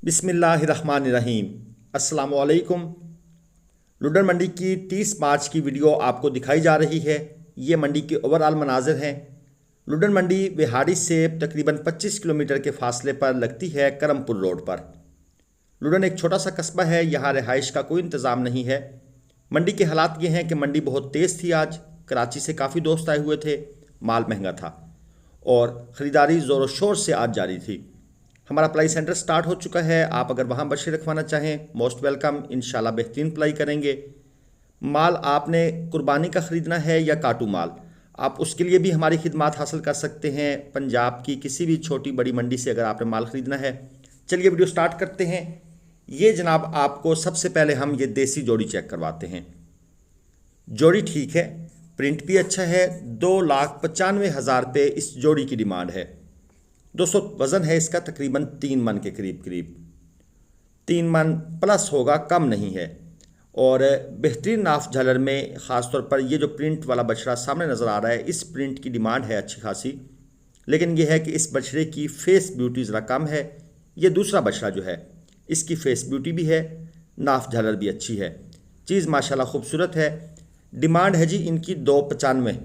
बिस्मिल्लाहिर्रहमानिर्रहीम। अस्सलामुअलैकुम। लुडन मंडी की 30 मार्च की वीडियो आपको दिखाई जा रही है। ये मंडी के ओवरऑल मनाजिर हैं। लुडन मंडी बिहाड़ी से तकरीबन 25 किलोमीटर के फासले पर लगती है करमपुर रोड पर। लुडन एक छोटा सा कस्बा है, यहाँ रिहाइश का कोई इंतज़ाम नहीं है। मंडी के हालात ये हैं कि मंडी बहुत तेज़ थी आज। कराची से काफ़ी दोस्त आए हुए थे, माल महंगा था और ख़रीदारी ज़ोर शोर से आज जारी थी। हमारा पलाई सेंटर स्टार्ट हो चुका है। आप अगर वहाँ बछड़े रखवाना चाहें, मोस्ट वेलकम। इंशाल्लाह बेहतरीन पलाई करेंगे। माल आपने कुर्बानी का ख़रीदना है या काटू माल, आप उसके लिए भी हमारी खिदमात हासिल कर सकते हैं। पंजाब की किसी भी छोटी बड़ी मंडी से अगर आपने माल ख़रीदना है। चलिए वीडियो स्टार्ट करते हैं। ये जनाब आपको सबसे पहले हम ये देसी जोड़ी चेक करवाते हैं। जोड़ी ठीक है, प्रिंट भी अच्छा है। 2,95,000 रुपये इस जोड़ी की डिमांड है। दोस्तों वज़न है इसका तकरीबन 3 मन के करीब 3 मन प्लस होगा, कम नहीं है। और बेहतरीन नाफ झालर में ख़ास तौर पर ये जो प्रिंट वाला बछड़ा सामने नज़र आ रहा है, इस प्रिंट की डिमांड है अच्छी खासी। लेकिन यह है कि इस बछड़े की फेस ब्यूटी ज़रा कम है। ये दूसरा बछड़ा जो है इसकी फेस ब्यूटी भी है, नाफ झालर भी अच्छी है, चीज़ माशाल्लाह खूबसूरत है। डिमांड है जी इनकी 295,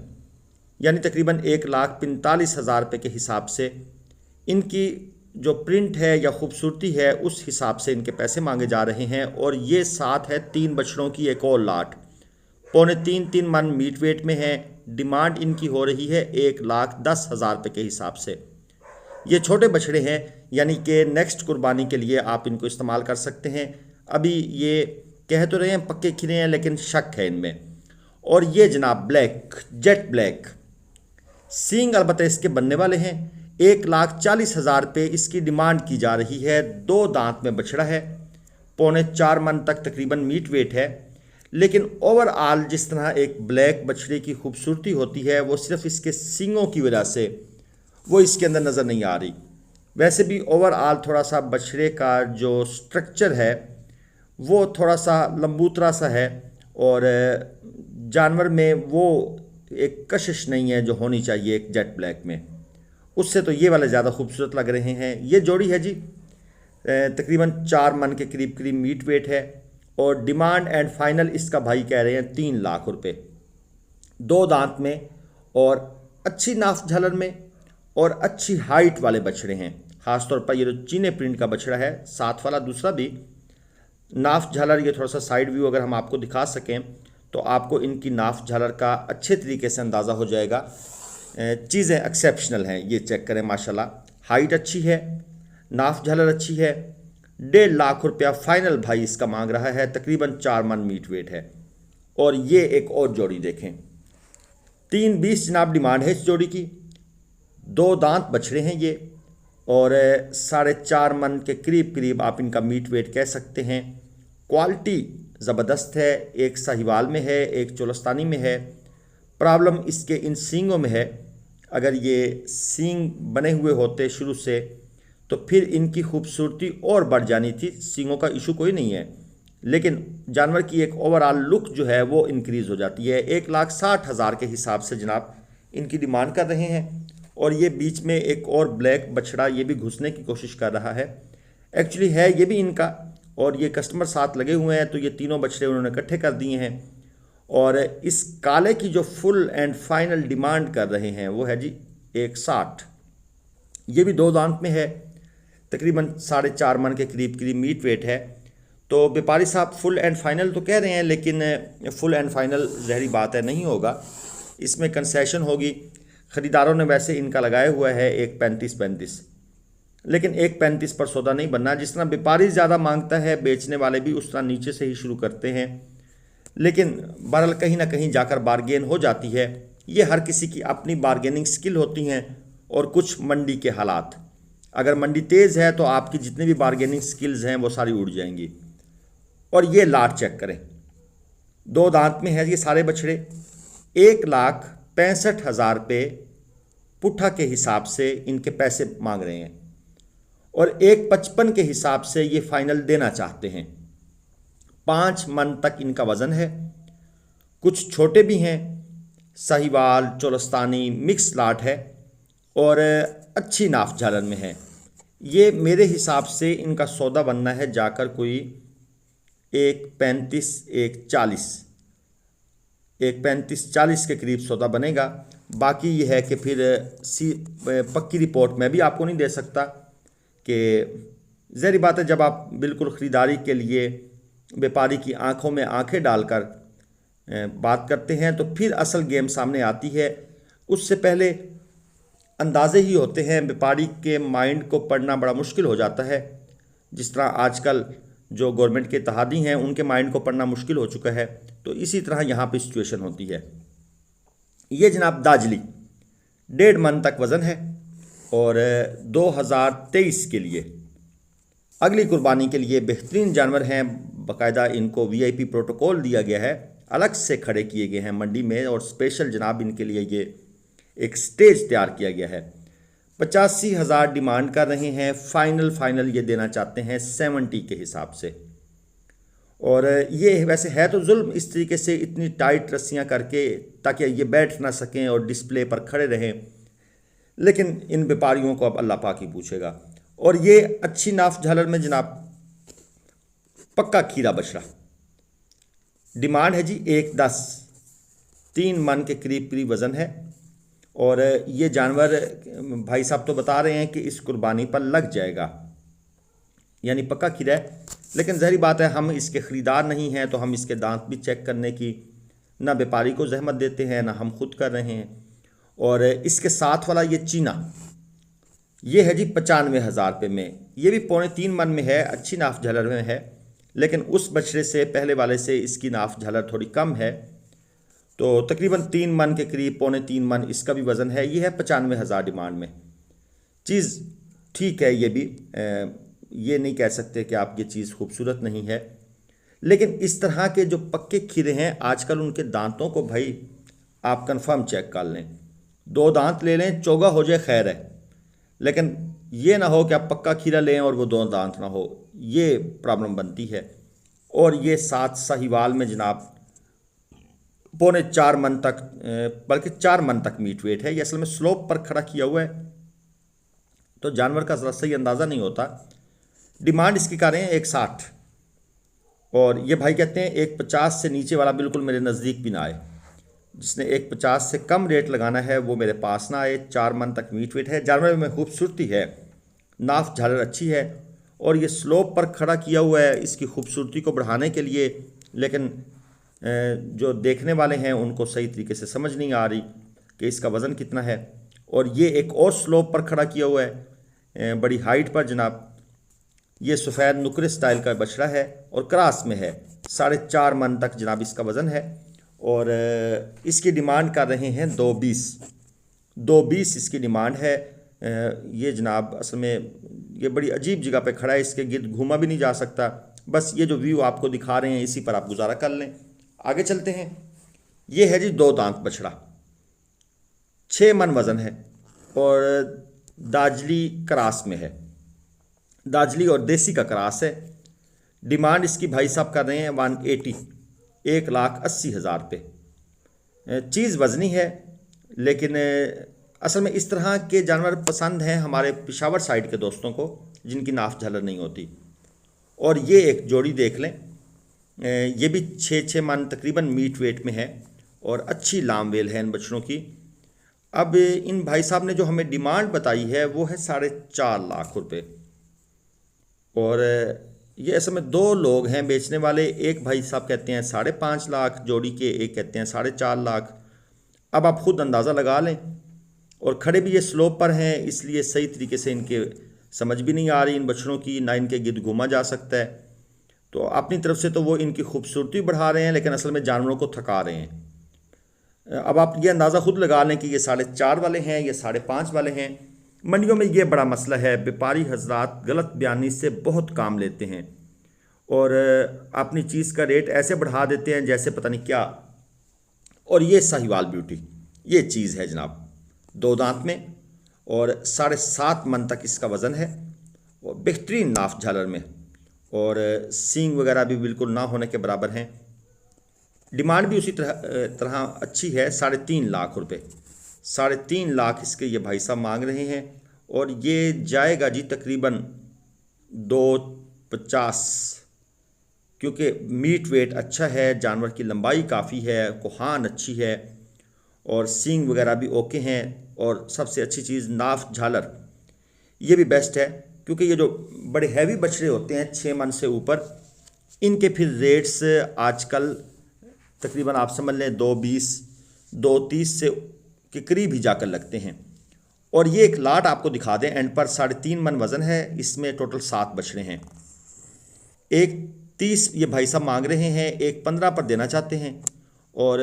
यानी तकरीबन 1,45,000 रुपये के हिसाब से। इनकी जो प्रिंट है या खूबसूरती है उस हिसाब से इनके पैसे मांगे जा रहे हैं। और ये साथ है 3 बछड़ों की एक और लाट, 2.25-3 मन मीट वेट में है। डिमांड इनकी हो रही है 1,10,000 रुपये के हिसाब से। ये छोटे बछड़े हैं, यानी कि नेक्स्ट कुर्बानी के लिए आप इनको इस्तेमाल कर सकते हैं। अभी ये कह तो रहे हैं पक्के खिले हैं, लेकिन शक है इनमें। और ये जनाब ब्लैक, जेट ब्लैक सींग अलबत्ता इसके बनने वाले हैं। 1,40,000 रुपये इसकी डिमांड की जा रही है। 2 दांत में बछड़ा है, 3.25 मन तक तकरीबन मीट वेट है। लेकिन ओवरऑल जिस तरह एक ब्लैक बछड़े की खूबसूरती होती है, वो सिर्फ इसके सींगों की वजह से वो इसके अंदर नज़र नहीं आ रही। वैसे भी ओवरऑल थोड़ा सा बछड़े का जो स्ट्रक्चर है वो थोड़ा सा लंबूतरा सा है और जानवर में वो एक कशिश नहीं है जो होनी चाहिए एक जेट ब्लैक में। उससे तो ये वाले ज़्यादा खूबसूरत लग रहे हैं। ये जोड़ी है जी तकरीबन 4 मन के करीब मीट वेट है। और डिमांड एंड फाइनल इसका भाई कह रहे हैं 3 लाख रुपए। 2 दांत में और अच्छी नाफ झालर में और अच्छी हाइट वाले बछड़े हैं। ख़ास तौर पर ये जो चीने प्रिंट का बछड़ा है, साथ वाला दूसरा भी नाफ झालर, ये थोड़ा सा साइड व्यू अगर हम आपको दिखा सकें तो आपको इनकी नाफ झालर का अच्छे तरीके से अंदाज़ा हो जाएगा। चीज़ें एक्सेप्शनल हैं, ये चेक करें माशाल्लाह। हाइट अच्छी है, नाफ झालर अच्छी है। 1.5 लाख रुपया फाइनल भाई इसका मांग रहा है, तकरीबन 4 मन मीट वेट है। और ये एक और जोड़ी देखें, 3,20 जनाब डिमांड है इस जोड़ी की। 2 दांत बछड़े हैं ये और 4.5 मन के करीब आप इनका मीट वेट कह सकते हैं। क्वालिटी ज़बरदस्त है। एक साहिवाल में है, एक चोलस्तानी में है। प्रॉब्लम इसके इन सींगों में है। अगर ये सींग बने हुए होते शुरू से तो फिर इनकी खूबसूरती और बढ़ जानी थी। सींगों का इशू कोई नहीं है, लेकिन जानवर की एक ओवरऑल लुक जो है वो इंक्रीज़ हो जाती है। 1,60,000 के हिसाब से जनाब इनकी डिमांड कर रहे हैं। और ये बीच में एक और ब्लैक बछड़ा ये भी घुसने की कोशिश कर रहा है। एक्चुअली है ये भी इनका, और ये कस्टमर साथ लगे हुए हैं तो ये तीनों बछड़े उन्होंने इकट्ठे कर दिए हैं। और इस काले की जो फुल एंड फाइनल डिमांड कर रहे हैं वो है जी 1,60। ये भी 2 दांत में है, तकरीबन 4.5 मन के करीब मीट वेट है। तो व्यापारी साहब फुल एंड फाइनल तो कह रहे हैं, लेकिन फुल एंड फाइनल जहरी बात है, नहीं होगा। इसमें कंसेशन होगी। ख़रीदारों ने वैसे इनका लगाया हुआ है 1,35, लेकिन 1,35 पर सौदा नहीं बनना। जिस तरह व्यापारी ज़्यादा मांगता है, बेचने वाले भी उस तरह नीचे से ही शुरू करते हैं। लेकिन बहरहाल कहीं ना कहीं जाकर बारगेन हो जाती है। ये हर किसी की अपनी बारगेनिंग स्किल होती हैं और कुछ मंडी के हालात। अगर मंडी तेज़ है तो आपकी जितनी भी बारगेनिंग स्किल्स हैं वो सारी उड़ जाएंगी। और ये लाट चेक करें, 2 दांत में है ये सारे बछड़े। 1,65,000 रुपये पुट्ठा के हिसाब से इनके पैसे मांग रहे हैं और 1,55 के हिसाब से ये फाइनल देना चाहते हैं। 5 मन तक इनका वज़न है। कुछ छोटे भी हैं, साहिवाल चोलस्तानी मिक्स लाट है और अच्छी नाफ झालर में है। ये मेरे हिसाब से इनका सौदा बनना है जाकर कोई 1.35 1.40 1.35-40 के करीब सौदा बनेगा। बाकी ये है कि फिर पक्की रिपोर्ट मैं भी आपको नहीं दे सकता कि ज़ाहिर बात है जब आप बिल्कुल ख़रीदारी के लिए व्यापारी की आंखों में आंखें डालकर बात करते हैं तो फिर असल गेम सामने आती है। उससे पहले अंदाजे ही होते हैं, व्यापारी के माइंड को पढ़ना बड़ा मुश्किल हो जाता है। जिस तरह आजकल जो गवर्नमेंट के इत्तेहादी हैं उनके माइंड को पढ़ना मुश्किल हो चुका है, तो इसी तरह यहाँ पे सिचुएशन होती है। ये जनाब दाजली 1.5 मन तक वज़न है और 2023 के लिए अगली कुर्बानी के लिए बेहतरीन जानवर हैं। बाकायदा इनको VIP प्रोटोकॉल दिया गया है, अलग से खड़े किए गए हैं मंडी में और स्पेशल जनाब इनके लिए ये एक स्टेज तैयार किया गया है। 85,000 डिमांड कर रहे हैं, फाइनल ये देना चाहते हैं 70 के हिसाब से। और ये वैसे है तो जुल्म इस तरीके से इतनी टाइट रस्सियां करके ताकि ये बैठ ना सकें और डिस्प्ले पर खड़े रहें, लेकिन इन व्यापारियों को अब अल्लाह पाक ही पूछेगा। और ये अच्छी नाफ झालर में जनाब पक्का खीरा बछड़ा, डिमांड है जी 1.10, 3 मन के करीब वज़न है। और ये जानवर भाई साहब तो बता रहे हैं कि इस कुर्बानी पर लग जाएगा, यानी पक्का खीरा है। लेकिन ज़ाहिर बात है हम इसके ख़रीदार नहीं हैं, तो हम इसके दांत भी चेक करने की ना व्यापारी को जहमत देते हैं ना हम खुद कर रहे हैं। और इसके साथ वाला ये चीना ये है जी 95,000 रुपये में, ये भी 3.25 मन में है, अच्छी नाफ झालर में है। लेकिन उस बछड़े से पहले वाले से इसकी नाफ झालर थोड़ी कम है, तो तकरीबन 3 मन के करीब 3.25 मन इसका भी वज़न है। ये है 95,000 डिमांड में। चीज़ ठीक है, ये भी ये नहीं कह सकते कि आप ये चीज़ खूबसूरत नहीं है। लेकिन इस तरह के जो पक्के खीरे हैं आजकल उनके दांतों को भाई आप कंफर्म चेक कर लें, 2 दांत ले लें, चौगा हो जाए खैर है, लेकिन ये ना हो कि आप पक्का खीरा लें और वो 2 दांत ना हो, ये प्रॉब्लम बनती है। और ये 7 साहिवाल में जनाब 3.25 मन तक, बल्कि 4 मन तक मीट वेट है। ये असल में स्लोप पर खड़ा किया हुआ है, तो जानवर का ज़रा सही अंदाज़ा नहीं होता। डिमांड इसकी कर रहे हैं 1.60 और ये भाई कहते हैं 1.50 से नीचे वाला बिल्कुल मेरे नज़दीक भी ना आए। जिसने 1.50 से कम रेट लगाना है वो मेरे पास ना आए। 4 मन तक मीट वेट है, जानवर में खूबसूरती है, नाफ झालर अच्छी है और ये स्लोप पर खड़ा किया हुआ है इसकी खूबसूरती को बढ़ाने के लिए। लेकिन जो देखने वाले हैं उनको सही तरीके से समझ नहीं आ रही कि इसका वज़न कितना है। और ये एक और स्लोप पर खड़ा किया हुआ है बड़ी हाइट पर जनाब। ये सफ़ेद नुकरे स्टाइल का बछड़ा है और क्रॉस में है, 4.5 मन तक जनाब इसका वज़न है। और इसकी डिमांड कर रहे हैं 2.20 इसकी डिमांड है। ये जनाब असल में ये बड़ी अजीब जगह पे खड़ा है, इसके गिर्द घूमा भी नहीं जा सकता। बस ये जो व्यू आपको दिखा रहे हैं इसी पर आप गुजारा कर लें। आगे चलते हैं। ये है जी 2 दांत बछड़ा, 6 मन वज़न है और दाजली क्रॉस में है, दाजली और देसी का क्रॉस है। डिमांड इसकी भाई साहब कर रहे हैं 180, 1,80,000 रुपये। चीज़ वज़नी है, लेकिन असल में इस तरह के जानवर पसंद हैं हमारे पेशावर साइड के दोस्तों को जिनकी नाफ झालर नहीं होती। और ये एक जोड़ी देख लें, ये भी 6 मन तकरीबन मीट वेट में है और अच्छी लाम वेल है इन बछड़ों की। अब इन भाई साहब ने जो हमें डिमांड बताई है वो है 4.5 लाख रुपये। और ये असल में 2 लोग हैं बेचने वाले, एक भाई साहब कहते हैं 5.5 लाख जोड़ी के, एक कहते हैं 4.5 लाख। अब आप खुद अंदाज़ा लगा लें। और खड़े भी ये स्लोप पर हैं, इसलिए सही तरीके से इनके समझ भी नहीं आ रही इन बछड़ों की, ना इनके गिर्द घूमा जा सकता है। तो अपनी तरफ से तो वो इनकी खूबसूरती बढ़ा रहे हैं, लेकिन असल में जानवरों को थका रहे हैं। अब आप ये अंदाज़ा खुद लगा लें कि ये 4.5 वाले हैं, ये 5.5 वाले हैं। मंडियों में ये बड़ा मसला है, व्यापारी हजरात गलत बयानी से बहुत काम लेते हैं और अपनी चीज़ का रेट ऐसे बढ़ा देते हैं जैसे पता नहीं क्या। और ये साहिवाल ब्यूटी ये चीज़ है जनाब, 2 दांत में और 7.5 मन तक इसका वज़न है और बेहतरीन नाफ झालर में, और सींग वगैरह भी बिल्कुल ना होने के बराबर हैं। डिमांड भी उसी तरह अच्छी है, 3.5 लाख रुपए, 3.5 लाख इसके ये भाई साहब मांग रहे हैं। और ये जाएगा जी तकरीबन 250, क्योंकि मीट वेट अच्छा है, जानवर की लंबाई काफ़ी है, कोहान अच्छी है और सींग वगैरह भी ओके हैं। और सबसे अच्छी चीज़ नाफ झालर, ये भी बेस्ट है, क्योंकि ये जो बड़े हैवी बछड़े होते हैं 6 मन से ऊपर, इनके फिर रेट्स आजकल तकरीबन आप समझ लें 220 230 से के करीब ही जाकर लगते हैं। और ये एक लाट आपको दिखा दें एंड पर 3.5 मन वज़न है, इसमें टोटल 7 बछड़े हैं। एक 30 ये भाई साहब मांग रहे हैं, एक 15 पर देना चाहते हैं। और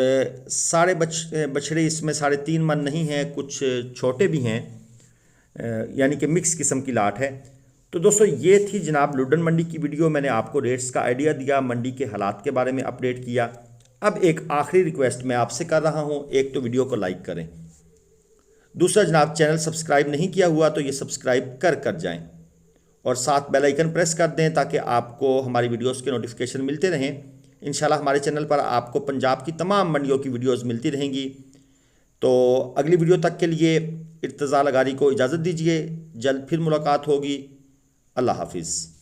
सारे बछड़े इसमें 3.5 मन नहीं हैं, कुछ छोटे भी हैं, यानी कि मिक्स किस्म की लाट है। तो दोस्तों ये थी जनाब लुड्डन मंडी की वीडियो। मैंने आपको रेट्स का आइडिया दिया, मंडी के हालात के बारे में अपडेट किया। अब एक आखिरी रिक्वेस्ट मैं आपसे कर रहा हूँ, एक तो वीडियो को लाइक करें, दूसरा जनाब चैनल सब्सक्राइब नहीं किया हुआ तो ये सब्सक्राइब कर जाएं और साथ बेल आइकन प्रेस कर दें ताकि आपको हमारी वीडियोस के नोटिफिकेशन मिलते रहें। इंशाल्लाह हमारे चैनल पर आपको पंजाब की तमाम मंडियों की वीडियोस मिलती रहेंगी। तो अगली वीडियो तक के लिए इर्तज़ा लगारी को इजाज़त दीजिए, जल्द फिर मुलाकात होगी। अल्लाह हाफिज़।